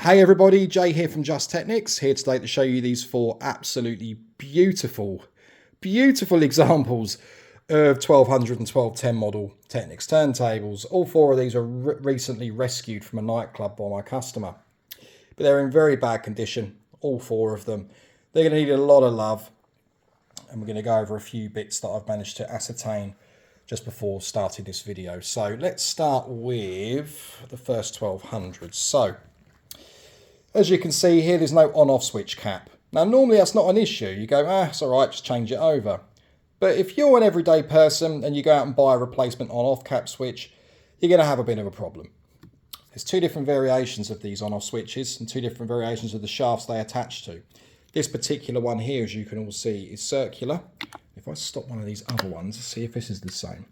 Hey everybody, Jay here from Just Technics, here today to show you these four absolutely beautiful examples of 1200 and 1210 model Technics turntables. All four of these were recently rescued from a nightclub by my customer, but they're in very bad condition, all four of them. They're going to need a lot of love, and we're going to go over a few bits that I've managed to ascertain just before starting this video. So let's start with the first 1200s. So as you can see here, there's no on-off switch cap. Now, normally that's not an issue. You go, it's all right, just change it over. But if you're an everyday person and you go out and buy a replacement on-off cap switch, you're going to have a bit of a problem. There's two different variations of these on-off switches and two different variations of the shafts they attach to. This particular one here, as you can all see, is circular. If I stop one of these other ones, see if this is the same.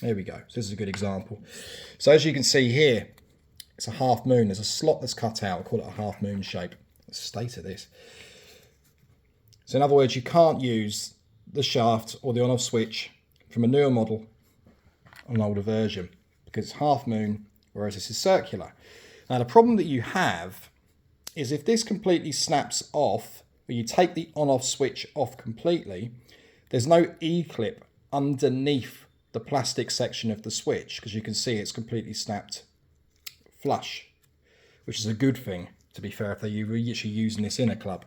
There we go. So this is a good example. So as you can see here, it's a half moon. There's a slot that's cut out. I call it a half moon shape. That's the state of this. So in other words, you can't use the shaft or the on-off switch from a newer model on an older version because it's half moon, whereas this is circular. Now the problem that you have is if this completely snaps off, or you take the on-off switch off completely, there's no E-clip underneath the plastic section of the switch because you can see it's completely snapped flush, which is a good thing, to be fair, if you're actually using this in a club.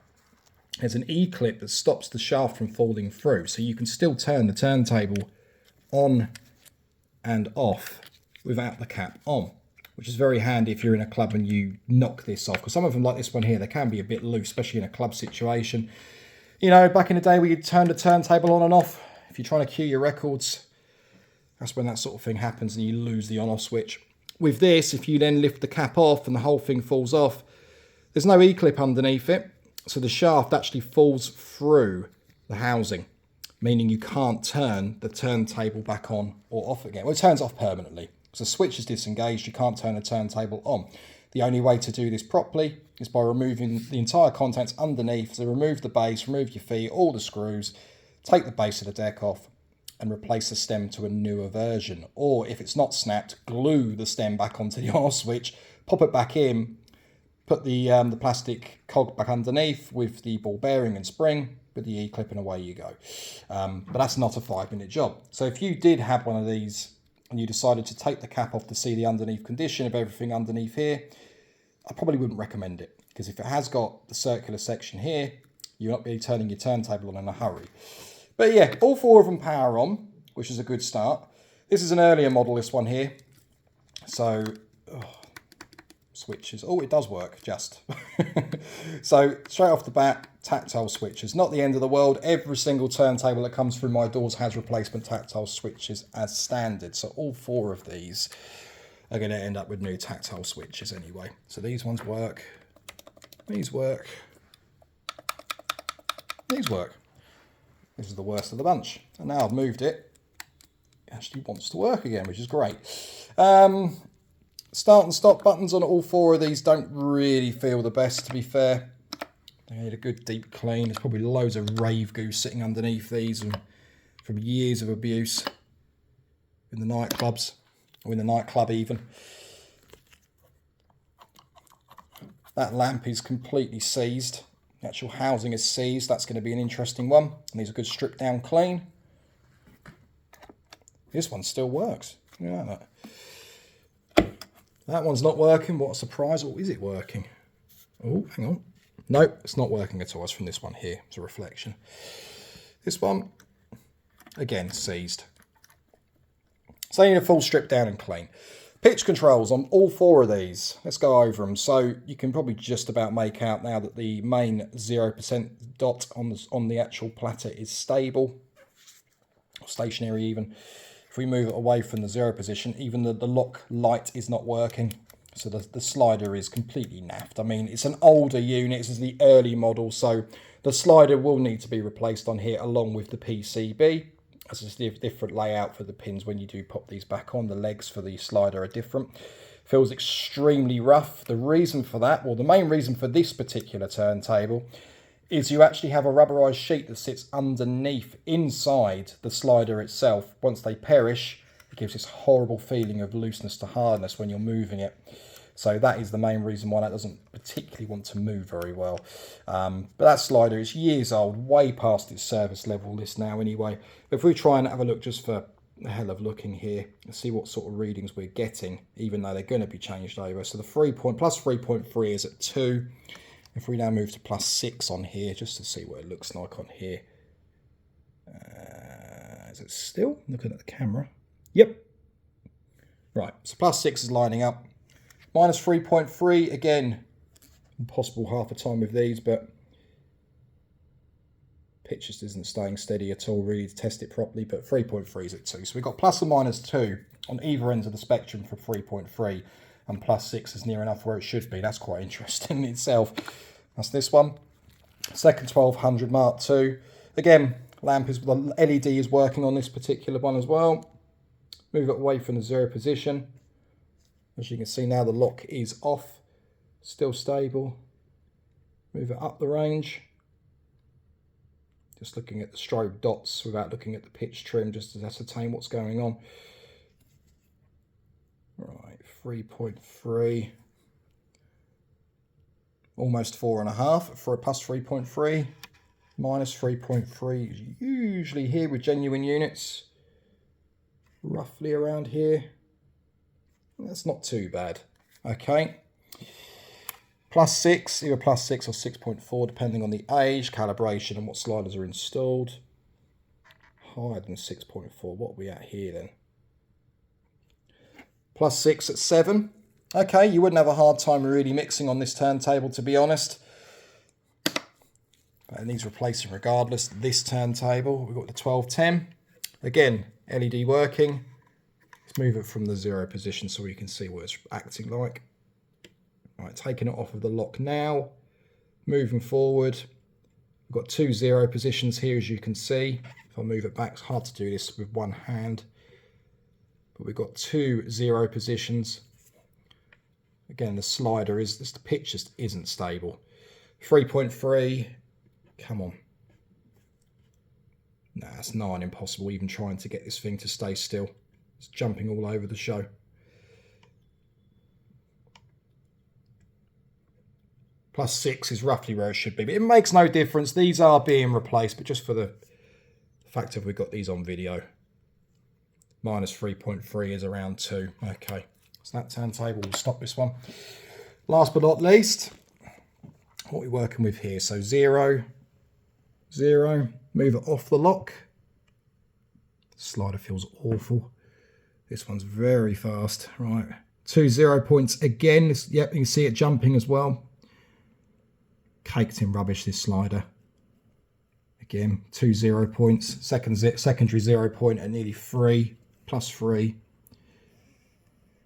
There's an E-clip that stops the shaft from falling through, so you can still turn the turntable on and off without the cap on, which is very handy if you're in a club and you knock this off, because some of them, like this one here, they can be a bit loose, especially in a club situation. You know, back in the day where you'd turn the turntable on and off, if you're trying to cue your records, that's when that sort of thing happens and you lose the on-off switch. With this, if you then lift the cap off and the whole thing falls off, there's no E-clip underneath it, so the shaft actually falls through the housing, meaning you can't turn the turntable back on or off again. Well, it turns off permanently. So the switch is disengaged, you can't turn the turntable on. The only way to do this properly is by removing the entire contents underneath. So remove the base, remove your feet, all the screws, take the base of the deck off, and replace the stem to a newer version. Or if it's not snapped, glue the stem back onto the on-off switch, pop it back in, put the plastic cog back underneath with the ball bearing and spring, with the E-clip, and away you go. But that's not a 5-minute job. So if you did have one of these and you decided to take the cap off to see the underneath condition of everything underneath here, I probably wouldn't recommend it, because if it has got the circular section here, you're not really turning your turntable on in a hurry. But yeah, all four of them power on, which is a good start. This is an earlier model, this one here. So, switches. Oh, it does work, just. So, straight off the bat, tactile switches. Not the end of the world. Every single turntable that comes through my doors has replacement tactile switches as standard. So, all four of these are going to end up with new tactile switches anyway. So, these ones work. These work. These work. This is the worst of the bunch. And now I've moved it, it actually wants to work again, which is great. Start and stop buttons on all four of these don't really feel the best, to be fair. They need a good deep clean. There's probably loads of rave goo sitting underneath these from years of abuse in the nightclubs, or in the nightclub even. That lamp is completely seized. The actual housing is seized. That's going to be an interesting one. Needs a good strip down clean. This one still works. Yeah, that one's not working. What a surprise. Or is it working? Oh, hang on. Nope, it's not working at all. It's from this one here. It's a reflection. This one, again, seized. So you need a full strip down and clean. Pitch controls on all four of these. Let's go over them. So you can probably just about make out now that the main 0% dot on the actual platter is stable, or stationary even. If we move it away from the 0 position, even the lock light is not working. So the slider is completely naffed. I mean, it's an older unit. This is the early model, so the slider will need to be replaced on here along with the PCB. As a different layout for the pins when you do pop these back on. The legs for the slider are different. Feels extremely rough. The reason for that, well, the main reason for this particular turntable is you actually have a rubberized sheet that sits underneath, inside the slider itself. Once they perish, it gives this horrible feeling of looseness to hardness when you're moving it. So that is the main reason why that doesn't particularly want to move very well. But that slider is years old, way past its service level list now anyway. But if we try and have a look just for the hell of looking here and see what sort of readings we're getting, even though they're going to be changed over. So the plus 3.3 is at 2. If we now move to plus 6 on here, just to see what it looks like on here. Is it still? Looking at the camera. Yep. Right, so plus 6 is lining up. Minus 3.3, again, impossible half the time with these, but pitch just isn't staying steady at all really to test it properly, but 3.3 is at 2. So we've got plus and minus 2 on either ends of the spectrum for 3.3, and plus 6 is near enough where it should be. That's quite interesting in itself. That's this one. Second 1200 Mark II. Again, the LED is working on this particular one as well. Move it away from the 0 position. As you can see now, the lock is off, still stable. Move it up the range. Just looking at the strobe dots without looking at the pitch trim, just to ascertain what's going on. Right, 3.3. Almost 4.5 for a plus 3.3. Minus 3.3 is usually here with genuine units. Roughly around here. That's not too bad. Okay. Plus 6, either plus 6 or 6.4, depending on the age, calibration, and what sliders are installed. Higher than 6.4. What are we at here then? Plus 6 at 7. Okay, you wouldn't have a hard time really mixing on this turntable, to be honest. But it needs replacing regardless. This turntable, we've got the 1210. Again, LED working. Let's move it from the 0 position so we can see what it's acting like. Right, taking it off of the lock now. Moving forward. We've got 2 0 positions here, as you can see. If I move it back, it's hard to do this with one hand. But we've got 2 0 positions. Again, the slider is, the pitch just isn't stable. 3.3, come on. Nah, it's nigh on impossible even trying to get this thing to stay still. It's jumping all over the show. Plus 6 is roughly where it should be, but it makes no difference. These are being replaced, but just for the fact that we've got these on video. Minus 3.3 is around 2. Okay, so that turntable will stop this one. Last but not least, what we're working with here. So 0, 0, move it off the lock. Slider feels awful. This one's very fast. Right, 2 0 points again. Yep, you can see it jumping as well. Caked in rubbish, this slider. Again, 2 0 points. Secondary 0 point at nearly 3, plus 3.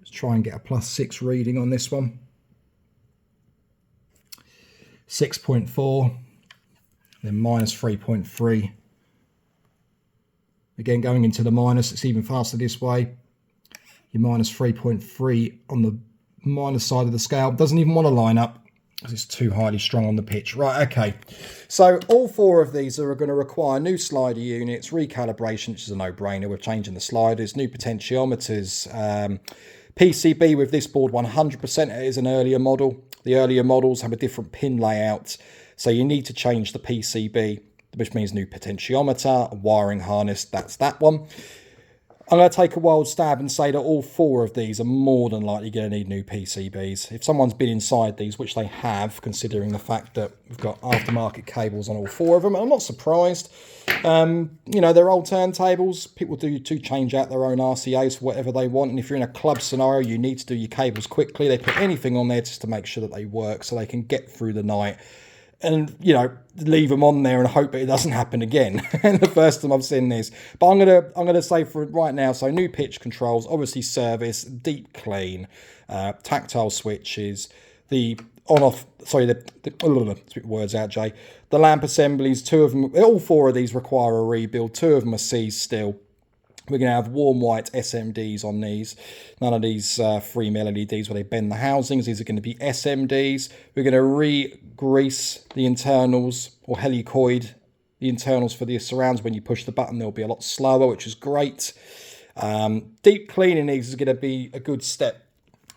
Let's try and get a plus 6 reading on this one. 6.4, then minus 3.3. Again, going into the minus, it's even faster this way. Your minus 3.3 on the minus side of the scale. Doesn't even want to line up because it's too highly strung on the pitch. Right, okay. So all 4 of these are going to require new slider units, recalibration, which is a no-brainer. We're changing the sliders, new potentiometers, PCB with this board 100%. It is an earlier model. The earlier models have a different pin layout, so you need to change the PCB, which means new potentiometer, a wiring harness. That's that one. I'm going to take a wild stab and say that all 4 of these are more than likely going to need new PCBs. If someone's been inside these, which they have, considering the fact that we've got aftermarket cables on all 4 of them, I'm not surprised. You know, they're old turntables. People do change out their own RCAs for whatever they want. And if you're in a club scenario, you need to do your cables quickly. They put anything on there just to make sure that they work so they can get through the night. And, you know, leave them on there and hope that it doesn't happen again. The first time I've seen this. But I'm gonna say for right now, so new pitch controls, obviously service, deep clean, tactile switches, the on-off, sorry, spit words out, Jay. The lamp assemblies, 2 of them, all 4 of these require a rebuild. 2 of them are C's still. We're going to have warm white SMDs on these. None of these 3mm LEDs where they bend the housings. These are going to be SMDs. We're going to re-grease the internals or helicoid the internals for the surrounds. When you push the button, they'll be a lot slower, which is great. Deep cleaning these is going to be a good step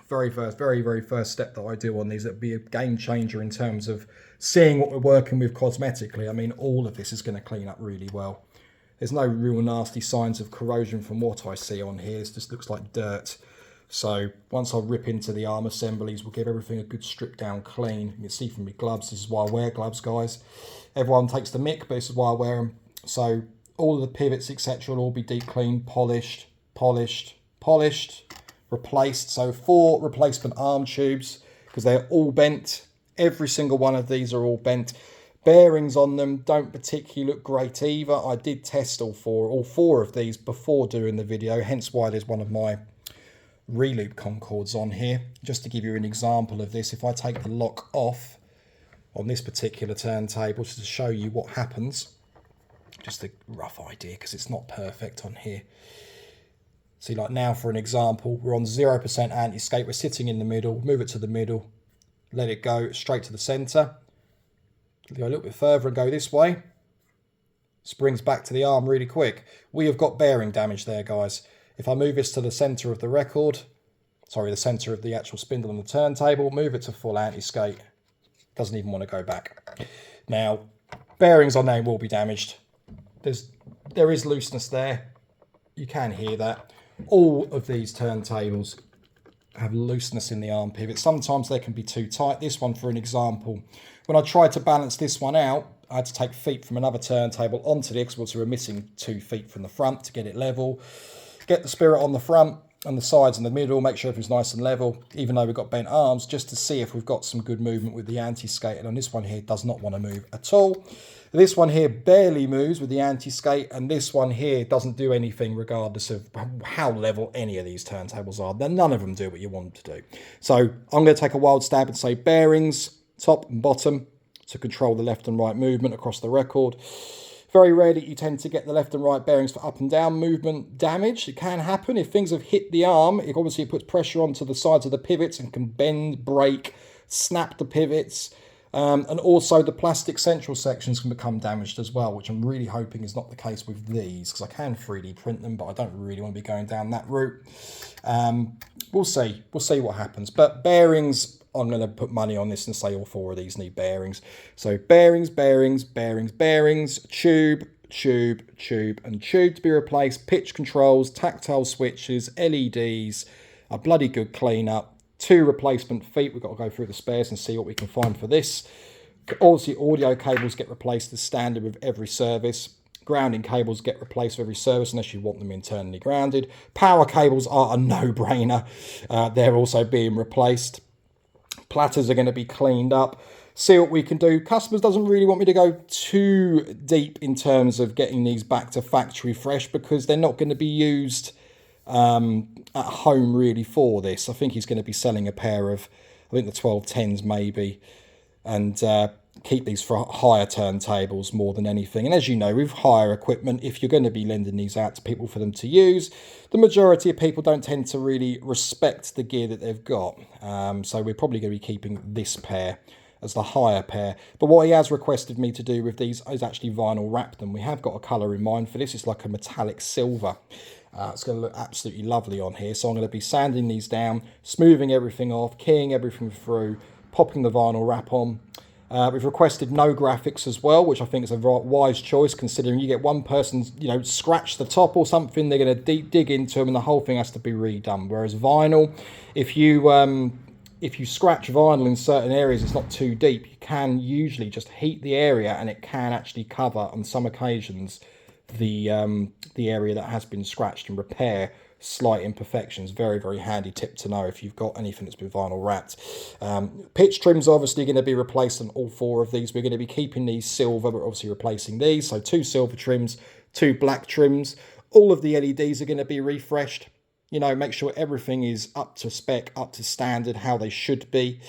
very first step that I do on these. It'll be a game changer in terms of seeing what we're working with cosmetically. I mean, all of this is going to clean up really well. There's no real nasty signs of corrosion from what I see on here. It just looks like dirt. So once I rip into the arm assemblies, we'll give everything a good strip down clean. You can see from my gloves, this is why I wear gloves, guys. Everyone takes the mick, but this is why I wear them. So all of the pivots, etc. will all be deep cleaned, polished, replaced. So 4 replacement arm tubes, because they're all bent. Every single one of these are all bent. Bearings on them don't particularly look great either. I did test all four of these before doing the video, hence why there's one of my reloop Concords on here. Just to give you an example of this, if I take the lock off on this particular turntable just to show you what happens, just a rough idea because it's not perfect on here. See, like now for an example, we're on 0% anti-skate, we're sitting in the middle, move it to the middle, let it go straight to the centre, go a little bit further and go this way, springs back to the arm really quick. We have got bearing damage there, guys. If I move this to the centre of the record, sorry, the centre of the actual spindle on the turntable, move it to full anti-skate, doesn't even want to go back. Now, bearings on there will be damaged. There is looseness there. You can hear that. All of these turntables have looseness in the arm pivot. Sometimes they can be too tight. This one, for an example, when I tried to balance this one out, I had to take feet from another turntable onto this, because we were missing 2 feet from the front to get it level. Get the spirit on the front and the sides and the middle, make sure everything's nice and level, even though we've got bent arms, just to see if we've got some good movement with the anti-skate. And on this one here, does not want to move at all. This one here barely moves with the anti-skate, and this one here doesn't do anything regardless of how level any of these turntables are. None of them do what you want them to do. So I'm going to take a wild stab and say bearings, top and bottom, to control the left and right movement across the record. Very rarely you tend to get the left and right bearings for up and down movement damage. It can happen if things have hit the arm. It obviously puts pressure onto the sides of the pivots and can bend, break, snap the pivots. And also the plastic central sections can become damaged as well, which I'm really hoping is not the case with these, because I can 3D print them, but I don't really want to be going down that route. We'll see what happens. But bearings, I'm going to put money on this and say all 4 of these need bearings. So bearings, tube, and tube to be replaced, pitch controls, tactile switches, LEDs, a bloody good cleanup. 2 replacement feet. We've got to go through the spares and see what we can find for this. Obviously, audio cables get replaced as standard with every service. Grounding cables get replaced with every service unless you want them internally grounded. Power cables are a no-brainer. They're also being replaced. Platters are going to be cleaned up. See what we can do. Customers doesn't really want me to go too deep in terms of getting these back to factory fresh, because they're not going to be used at home really for this. I think he's going to be selling a pair of, I think the 1210s maybe, and keep these for higher turntables more than anything. And as you know, with higher equipment, if you're going to be lending these out to people for them to use, the majority of people don't tend to really respect the gear that they've got. So we're probably going to be keeping this pair as the higher pair. But what he has requested me to do with these is actually vinyl wrap them. We have got a colour in mind for this. It's like a metallic silver. It's going to look absolutely lovely on here. So I'm going to be sanding these down, smoothing everything off, keying everything through, popping the vinyl wrap on. We've requested no graphics as well, which I think is a wise choice, considering you get one person, scratch the top or something, they're going to dig into them and the whole thing has to be redone. Whereas vinyl, if you scratch vinyl in certain areas, it's not too deep. You can usually just heat the area and it can actually cover, on some occasions, the area that has been scratched and repair slight imperfections. Very, very handy tip to know if you've got anything that's been vinyl wrapped. Pitch trim's obviously going to be replaced on all 4 of these. We're going to be keeping these silver, but obviously replacing these. So 2 silver trims, 2 black trims. All of the LEDs are going to be refreshed. Make sure everything is up to spec, up to standard, how they should be.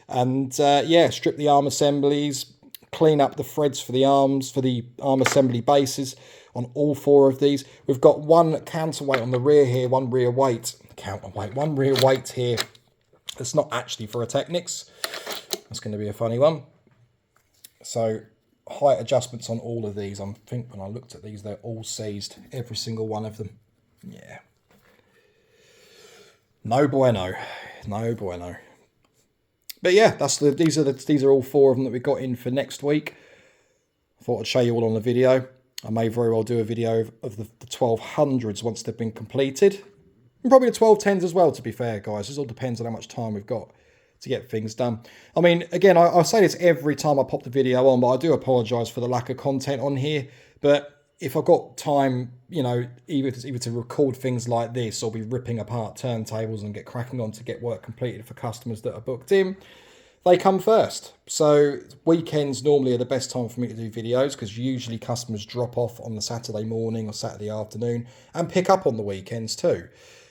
And strip the arm assemblies, clean up the threads for the arms, for the arm assembly bases on all 4 of these. We've got 1 counterweight on the rear here, 1 rear weight. One rear weight here. It's not actually for a Technics. That's going to be a funny one. So height adjustments on all of these. I think when I looked at these, they're all seized, every single one of them. Yeah. No bueno. No bueno. But yeah, these are all 4 of them that we got in for next week. I thought I'd show you all on the video. I may very well do a video of the 1200s once they've been completed. And probably the 1210s as well, to be fair, guys. This all depends on how much time we've got to get things done. I mean, again, I say this every time I pop the video on, but I do apologise for the lack of content on here. But if I've got time, you know, either to record things like this or be ripping apart turntables and get cracking on to get work completed for customers that are booked in, they come first. So weekends normally are the best time for me to do videos because usually customers drop off on the Saturday morning or Saturday afternoon and pick up on the weekends too.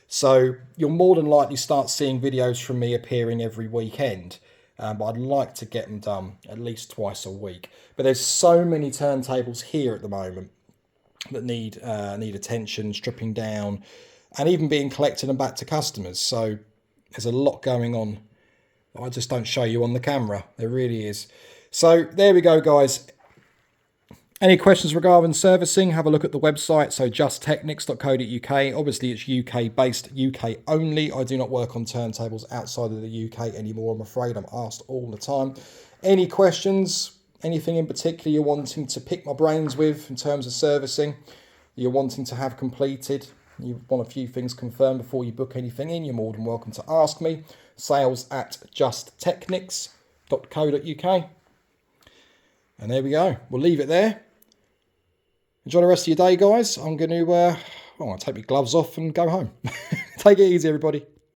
So you'll more than likely start seeing videos from me appearing every weekend. But I'd like to get them done at least twice a week. But there's so many turntables here at the moment that need attention, stripping down, and even being collected and back to customers. So there's a lot going on. I just don't show you on the camera. There really is. So there we go, guys. Any questions regarding servicing, have a look at the website, so justtechnics.co.uk. Obviously, it's UK-based, UK only. I do not work on turntables outside of the UK anymore, I'm afraid. I'm asked all the time. Any questions, anything in particular you're wanting to pick my brains with in terms of servicing, you're wanting to have completed, you want a few things confirmed before you book anything in, you're more than welcome to ask me. sales@justtechnics.co.uk. And there we go. We'll leave it there. Enjoy the rest of your day, guys. I'm going to take my gloves off and go home. Take it easy, everybody.